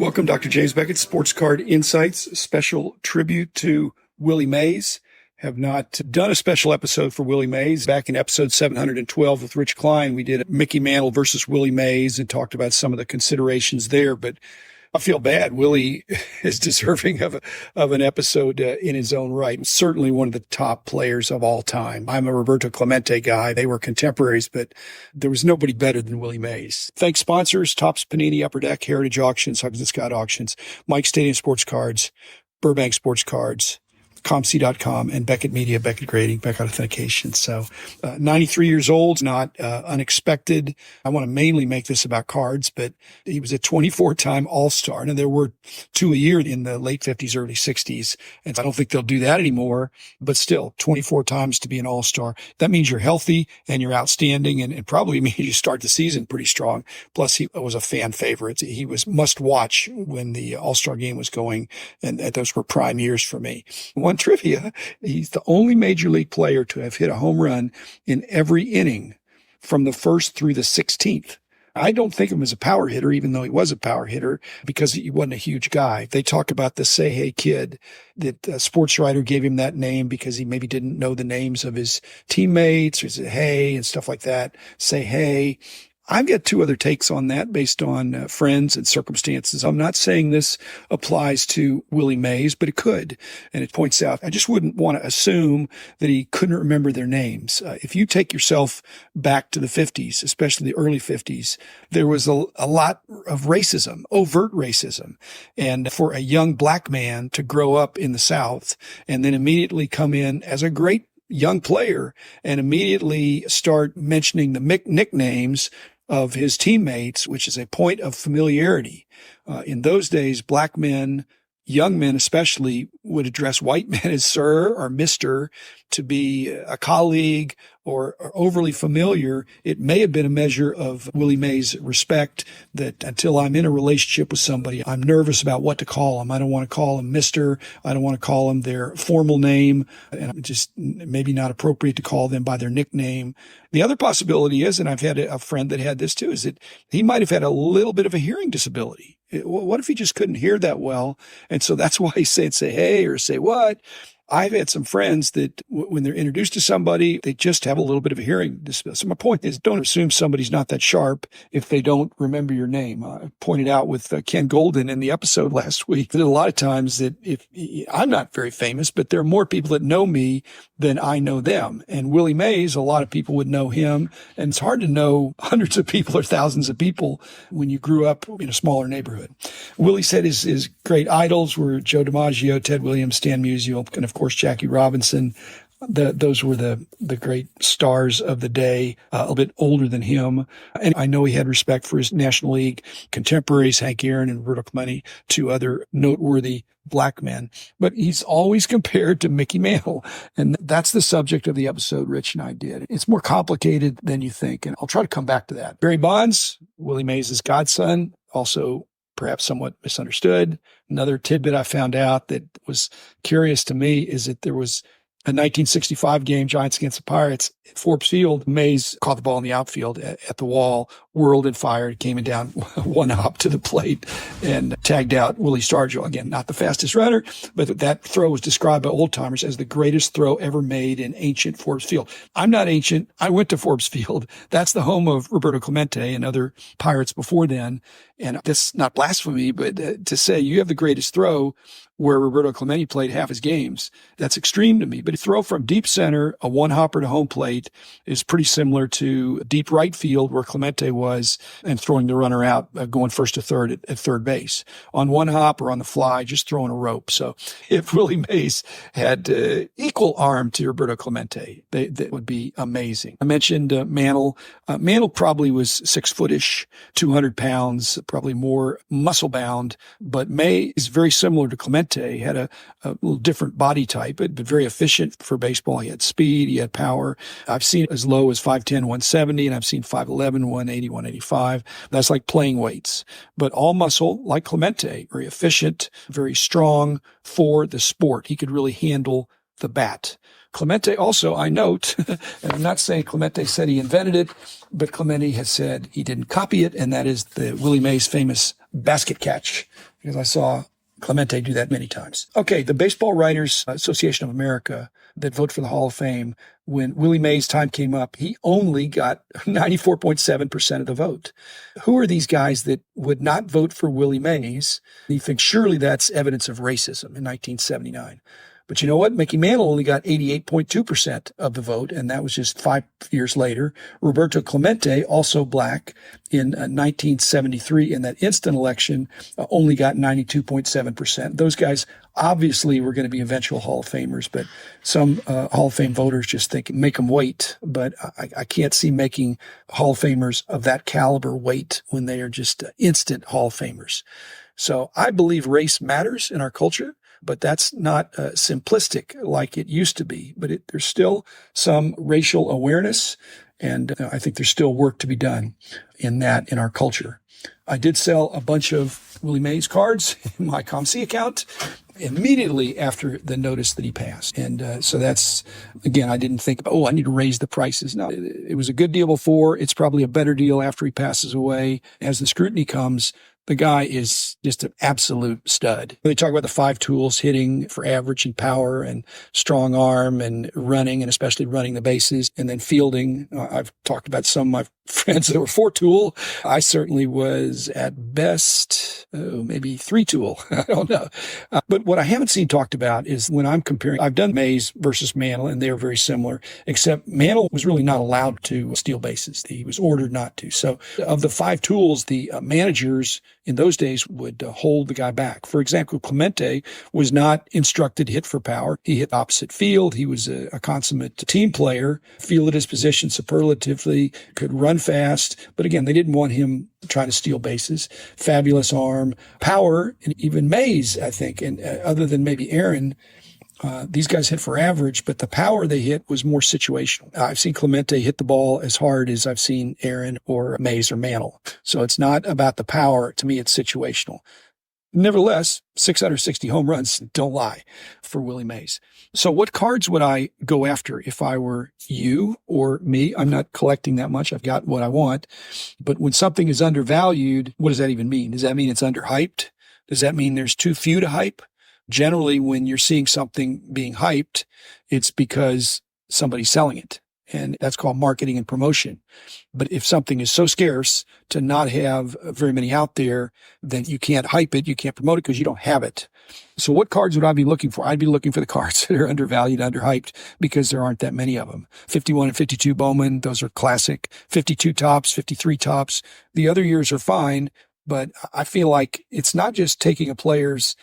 Welcome, Dr. James Beckett, Sports Card Insights, special tribute to Willie Mays. Have not done a special episode for Willie Mays. Back in episode 712 with Rich Klein, we did Mickey Mantle versus Willie Mays and talked about some of the considerations there. But I feel bad. Willie is deserving of an episode in his own right. Certainly one of the top players of all time. I'm a Roberto Clemente guy. They were contemporaries, but there was nobody better than Willie Mays. Thanks sponsors, Topps Panini, Upper Deck, Heritage Auctions, Huggins & Scott Auctions, Mike Stadium Sports Cards, Burbank Sports Cards, ComC.com, and Beckett Media, Beckett Grading, Beckett Authentication. So 93 years old, not unexpected. I want to mainly make this about cards, but he was a 24-time All-Star. Now, there were 2 a year in the late 50s, early 60s, and I don't think they'll do that anymore, but still, 24 times to be an All-Star. That means you're healthy and you're outstanding, and probably means you start the season pretty strong. Plus, he was a fan favorite. He was must-watch when the All-Star game was going, and those were prime years for me. One trivia, he's the only major league player to have hit a home run in every inning from the first through the 16th. I don't think of him as a power hitter, even though he was a power hitter, because he wasn't a huge guy. They talk about the Say Hey Kid, that a sports writer gave him that name because he maybe didn't know the names of his teammates, or say hey and stuff like that. Say hey. I've got two other takes on that based on friends and circumstances. I'm not saying this applies to Willie Mays, but it could. And it points out, I just wouldn't want to assume that he couldn't remember their names. If you take yourself back to the 50s, especially the early 50s, there was a lot of racism, overt racism. And for a young black man to grow up in the South and then immediately come in as a great young player and immediately start mentioning the nicknames of his teammates, which is a point of familiarity. In those days, black men, young men especially, would address white men as sir or mister. To be a colleague or overly familiar, it may have been a measure of Willie Mays' respect, that until I'm in a relationship with somebody, I'm nervous about what to call them. I don't want to call them Mr. I don't want to call them their formal name, and I'm just maybe not appropriate to call them by their nickname. The other possibility is, and I've had a friend that had this too, is that he might have had a little bit of a hearing disability. What if he just couldn't hear that well? And so that's why he's saying, say hey, or say what? I've had some friends that when they're introduced to somebody, they just have a little bit of a hearing disability. So my point is, don't assume somebody's not that sharp if they don't remember your name. I pointed out with Ken Golden in the episode last week that a lot of times that if I'm not very famous, but there are more people that know me than I know them. And Willie Mays, a lot of people would know him. And it's hard to know hundreds of people or thousands of people when you grew up in a smaller neighborhood. Willie said his great idols were Joe DiMaggio, Ted Williams, Stan Musial, and of course, Jackie Robinson. Those were the great stars of the day, a little bit older than him. And I know he had respect for his National League contemporaries, Hank Aaron and Roberto Clemente, two other noteworthy black men. But he's always compared to Mickey Mantle. And that's the subject of the episode Rich and I did. It's more complicated than you think. And I'll try to come back to that. Barry Bonds, Willie Mays' godson, also perhaps somewhat misunderstood. Another tidbit I found out that was curious to me is that there was a 1965 game, Giants against the Pirates, at Forbes Field. Mays caught the ball in the outfield at the wall, whirled and fired, came down one hop to the plate and tagged out Willie Stargell. Again, not the fastest runner, but that throw was described by old timers as the greatest throw ever made in ancient Forbes Field. I'm not ancient. I went to Forbes Field. That's the home of Roberto Clemente and other Pirates before then. And that's not blasphemy, but to say you have the greatest throw where Roberto Clemente played half his games, that's extreme to me. But a throw from deep center, a one-hopper to home plate, is pretty similar to deep right field where Clemente was, and throwing the runner out, going first to third at third base. On one hop or on the fly, just throwing a rope. So if Willie Mays had equal arm to Roberto Clemente, that would be amazing. I mentioned Mantle. Mantle probably was 6-footish, 200 pounds, probably more muscle-bound, but May is very similar to Clemente. He had a little different body type, but very efficient for baseball. He had speed, he had power. I've seen as low as 5'10", 170, and I've seen 5'11", 180, 185. That's like playing weights. But all muscle, like Clemente, very efficient, very strong for the sport. He could really handle the bat. Clemente also, I note, and I'm not saying Clemente said he invented it, but Clemente has said he didn't copy it, and that is the Willie Mays famous basket catch because I saw Clemente do that many times. Okay, the Baseball Writers Association of America that vote for the Hall of Fame, when Willie Mays' time came up, he only got 94.7% of the vote. Who are these guys that would not vote for Willie Mays? You think surely that's evidence of racism in 1979. But you know what? Mickey Mantle only got 88.2% of the vote, and that was just 5 years later. Roberto Clemente, also black, in 1973 in that instant election, only got 92.7%. Those guys obviously were going to be eventual Hall of Famers, but some Hall of Fame voters just think make them wait. But I can't see making Hall of Famers of that caliber wait when they are just instant Hall of Famers. So I believe race matters in our culture, but that's not simplistic like it used to be. But there's still some racial awareness, and I think there's still work to be done in our culture. I did sell a bunch of Willie Mays cards in my ComC account immediately after the notice that he passed. And so that's, again, I didn't think, I need to raise the prices. No, it was a good deal before. It's probably a better deal after he passes away. As the scrutiny comes, the guy is just an absolute stud. They talk about the 5 tools: hitting for average and power and strong arm and running, and especially running the bases, and then fielding. I've talked about some of my friends that were 4-tool. I certainly was at best, maybe 3-tool. I don't know. But what I haven't seen talked about is when I'm comparing, I've done Mays versus Mantle, and they are very similar, except Mantle was really not allowed to steal bases. He was ordered not to. So of the 5 tools, the managers in those days would hold the guy back. For example, Clemente was not instructed to hit for power. He hit opposite field. He was a consummate team player, fielded his position superlatively, could run fast. But again, they didn't want him trying to steal bases. Fabulous arm, power, and even Mays, I think, and other than maybe Aaron, these guys hit for average, but the power they hit was more situational. I've seen Clemente hit the ball as hard as I've seen Aaron or Mays or Mantle. So it's not about the power. To me, it's situational. Nevertheless, 660 home runs don't lie for Willie Mays. So what cards would I go after if I were you or me? I'm not collecting that much. I've got what I want. But when something is undervalued, what does that even mean? Does that mean it's underhyped? Does that mean there's too few to hype? Generally, when you're seeing something being hyped, it's because somebody's selling it. And that's called marketing and promotion. But if something is so scarce to not have very many out there, then you can't hype it, you can't promote it because you don't have it. So what cards would I be looking for? I'd be looking for the cards that are undervalued, underhyped, because there aren't that many of them. 51 and 52 Bowman, those are classic. 52 tops, 53 tops. The other years are fine, but I feel like it's not just taking a player's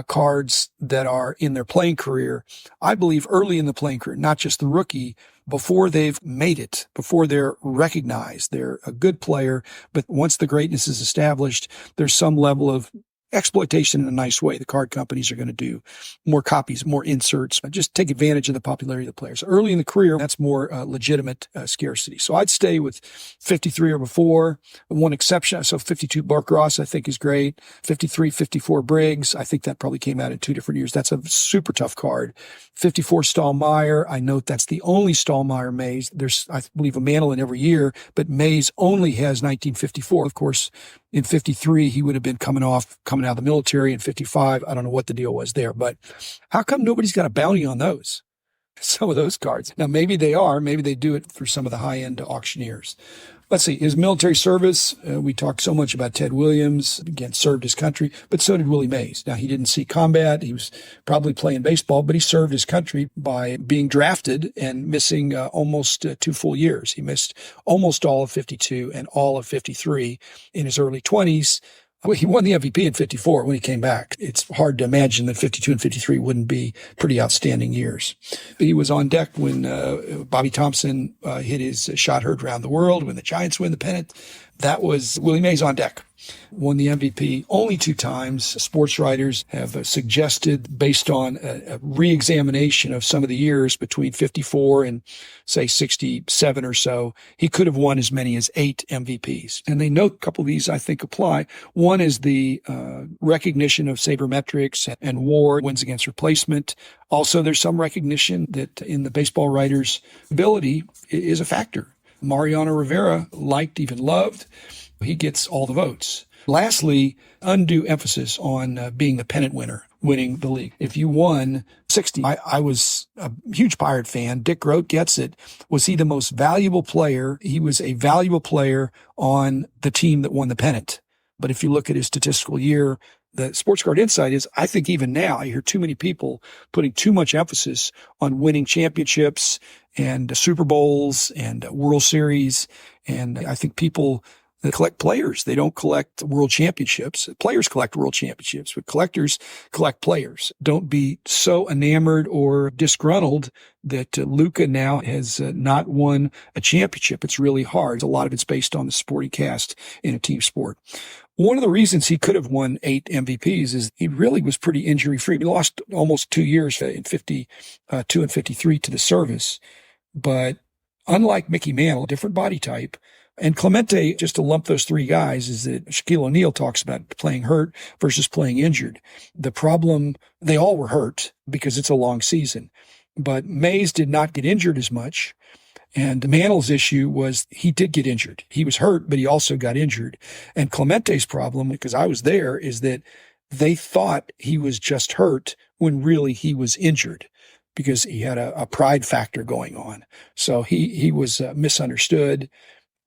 cards that are in their playing career. I believe early in the playing career, not just the rookie, before they've made it, before they're recognized, they're a good player. But once the greatness is established, there's some level of exploitation in a nice way. The card companies are going to do more copies, more inserts, just take advantage of the popularity of the players. Early in the career, that's more legitimate scarcity. So I'd stay with 53 or before. One exception, so 52 Barkross, I think is great. 53, 54 Briggs, I think that probably came out in 2 different years. That's a super tough card. 54 Stallmeyer, I note that's the only Stallmeyer Mays. There's, I believe, a Mantle in every year, but Mays only has 1954. Of course, in 53, he would have been coming out of the military. In 55, I don't know what the deal was there, but how come nobody's got a bounty on those? Some of those cards. Now, maybe they are. Maybe they do it for some of the high-end auctioneers. Let's see. His military service, we talked so much about Ted Williams, again, served his country, but so did Willie Mays. Now, he didn't see combat. He was probably playing baseball, but he served his country by being drafted and missing almost 2 full years. He missed almost all of 52 and all of 53 in his early 20s. Well, he won the MVP in 54 when he came back. It's hard to imagine that 52 and 53 wouldn't be pretty outstanding years. He was on deck when Bobby Thompson hit his shot heard around the world, when the Giants win the pennant. That was Willie Mays on deck. Won the MVP only 2 times. Sports writers have suggested, based on a re-examination of some of the years between 54 and, say, 67 or so, he could have won as many as 8 MVPs. And they note a couple of these, I think, apply. One is the recognition of sabermetrics and WAR, wins against replacement. Also, there's some recognition that in the baseball writer's ability is a factor. Mariano Rivera, liked, even loved. He gets all the votes. Lastly, undue emphasis on being the pennant winner, winning the league. If you won 60, I was a huge Pirate fan. Dick Groat gets it. Was he the most valuable player? He was a valuable player on the team that won the pennant. But if you look at his statistical year, the Sports Card insight is, I think even now, I hear too many people putting too much emphasis on winning championships and Super Bowls and World Series. And I think people that collect players, they don't collect world championships. Players collect world championships, but collectors collect players. Don't be so enamored or disgruntled that Luka now has not won a championship. It's really hard. A lot of it's based on the supporting cast in a team sport. One of the reasons he could have won 8 MVPs is he really was pretty injury free. He lost almost 2 years in 52 and 53 to the service. But unlike Mickey Mantle, different body type, and Clemente, just to lump those 3 guys, is that Shaquille O'Neal talks about playing hurt versus playing injured. The problem, they all were hurt because it's a long season. But Mays did not get injured as much. And Mantle's issue was he did get injured. He was hurt, but he also got injured. And Clemente's problem, because I was there, is that they thought he was just hurt when really he was injured because he had a pride factor going on. So he was misunderstood.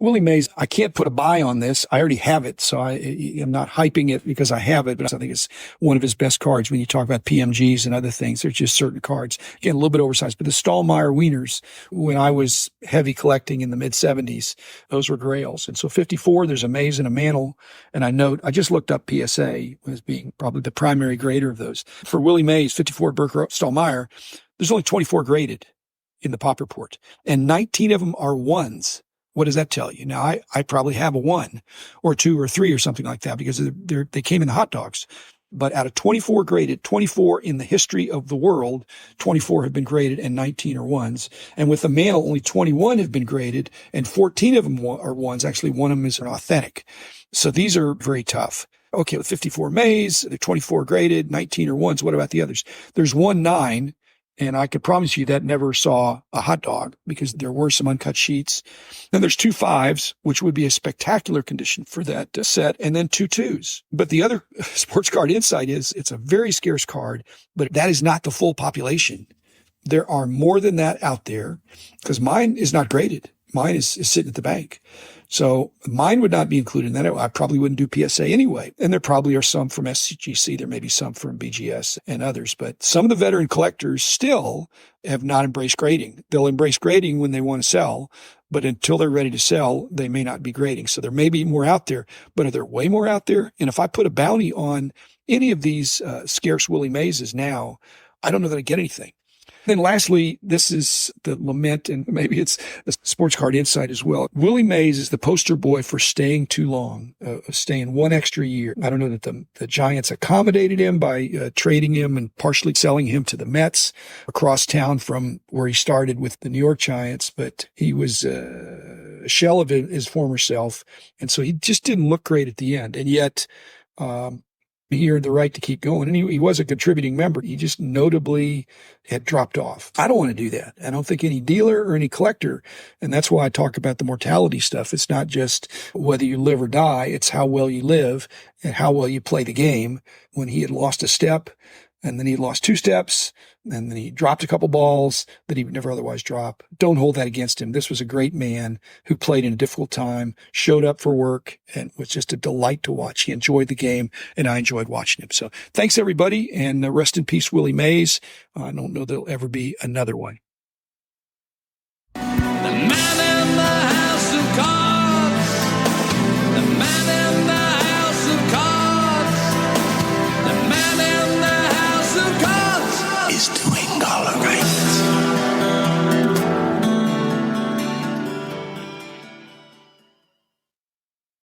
Willie Mays, I can't put a buy on this. I already have it, so I'm not hyping it because I have it, but I think it's one of his best cards when you talk about PMGs and other things. There's just certain cards. Again, a little bit oversized, but the Stallmeyer Wieners, when I was heavy collecting in the mid-'70s, those were grails. And so 54, there's a Mays and a Mantle. And I note, I just looked up PSA as being probably the primary grader of those. For Willie Mays, 54 Burker Stallmeyer, there's only 24 graded in the pop report, and 19 of them are ones. What does that tell you? Now, I probably have a 1 or 2 or 3 or something like that because they came in the hot dogs. But out of 24 graded, 24 in the history of the world, 24 have been graded and 19 are ones. And with the Mantle, only 21 have been graded and 14 of them are ones. Actually, one of them is an authentic. So these are very tough. Okay, with 54 Mays, they're 24 graded, 19 are ones. What about the others? There's 1 9. And I could promise you that never saw a hot dog because there were some uncut sheets. Then there's 2 5s, which would be a spectacular condition for that set, and then 2 2s. But the other sports card insight is it's a very scarce card, but that is not the full population. There are more than that out there because mine is not graded. Mine is sitting at the bank. So mine would not be included in that. I probably wouldn't do PSA anyway. And there probably are some from SCGC. There may be some from BGS and others. But some of the veteran collectors still have not embraced grading. They'll embrace grading when they want to sell. But until they're ready to sell, they may not be grading. So there may be more out there. But are there way more out there? And if I put a bounty on any of these scarce Willie Mayses now, I don't know that I get anything. Then lastly, this is the lament, and maybe it's a sports card insight as well. Willie Mays is the poster boy for staying too long, staying 1 extra year. I don't know that the Giants accommodated him by trading him and partially selling him to the Mets across town from where he started with the New York Giants, but he was a shell of his former self, and so he just didn't look great at the end. And yet, he earned the right to keep going. And he was a contributing member. He just notably had dropped off. I don't want to do that. I don't think any dealer or any collector. And that's why I talk about the mortality stuff. It's not just whether you live or die. It's how well you live and how well you play the game. When he had lost a step and then he lost 2 steps and then he dropped a couple balls that he would never otherwise drop. Don't hold that against him. This was a great man who played in a difficult time, showed up for work, and was just a delight to watch. He enjoyed the game, and I enjoyed watching him. So thanks, everybody, and rest in peace, Willie Mays. I don't know there'll ever be another one. The man in the house of cards. The man in the house of cards. The man in the house of cards is doing all right.